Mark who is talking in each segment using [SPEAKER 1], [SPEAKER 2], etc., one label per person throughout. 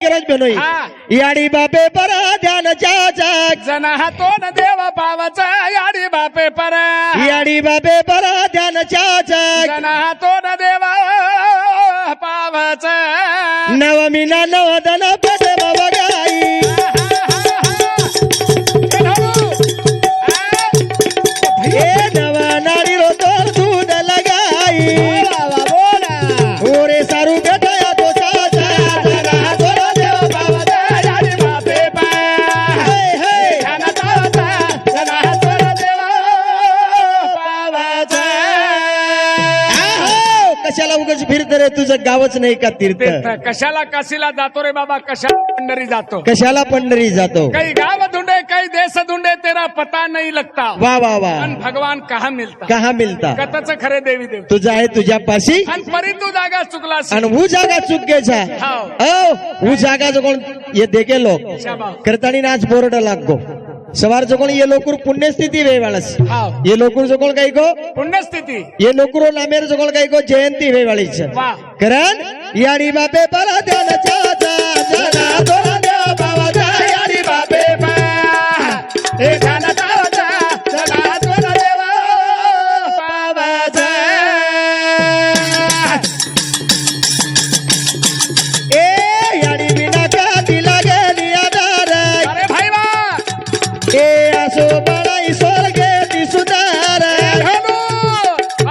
[SPEAKER 1] गरज बनोई याडी बापे पर ध्यान जाग
[SPEAKER 2] जना हातोन देव पावाचा याडी बापे पर
[SPEAKER 1] याडी बापे पर ध्यान जाग
[SPEAKER 2] जना हातोन देव पावाचा
[SPEAKER 1] नवमीना नवदन पदे बगाई ए नवा नारी रो तो दूध लगाई ओरे सारू बेटा तो चाचा कशाला उगाच फिरत रे तुझं गावच नाही का तीर्थ
[SPEAKER 2] कशाला काशीला जातो रे बाबा कशाला पंढरी जातो
[SPEAKER 1] कशाला पंढरी जातो
[SPEAKER 2] कई गाव ढूंढे कई देश ढूंढे तेरा पता नहीं लगता
[SPEAKER 1] वा वा वा
[SPEAKER 2] अन भगवान कहा मिलता
[SPEAKER 1] कहा मिलता
[SPEAKER 2] कथच खरे देवी देव
[SPEAKER 1] तुझा आहे तुझ्या पाशी
[SPEAKER 2] अन परी तू जागा चुकला
[SPEAKER 1] आणि वो जागा चुक गेछा वो जागा जो कोण ये देखे लोग करतानी नाच बोर्ड लागो सवार जो कोण ये लोकुर पुण्यस्थिती वेवाळस ये लोकुर जो कोण काही को
[SPEAKER 2] पुण्यस्थिती
[SPEAKER 1] ये लोकुरो नामेर जो कोण काही को जयंती वेवाळीच
[SPEAKER 2] वाह
[SPEAKER 1] करण याडी बापे पर ध्यान चाचा जना दोरा देव बाबाचा याडी बापे
[SPEAKER 2] हे ध्यान चाचा जना दोरा देव बाबाचा
[SPEAKER 1] ए याडी बिना का दिला गेली आधार
[SPEAKER 2] अरे भाई वा
[SPEAKER 1] ए असो बळाई स्वर्गे ती सुधार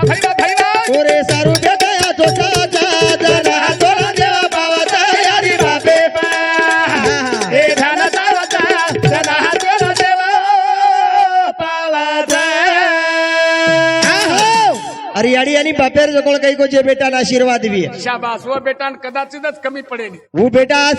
[SPEAKER 2] भाई वा
[SPEAKER 1] ओरे सारू बेटा तो चाचा जना दोरा देव बाबाचा याडी बापे
[SPEAKER 2] हे ध्यान चाचा जना दोरा देव बाबाचा
[SPEAKER 1] अरे याडी आणि बापेर जो कोण काही को जे बेटा आशीर्वाद भी
[SPEAKER 2] शाबास वो बेटा कदाचितच कमी पडेल
[SPEAKER 1] वो बेटा आज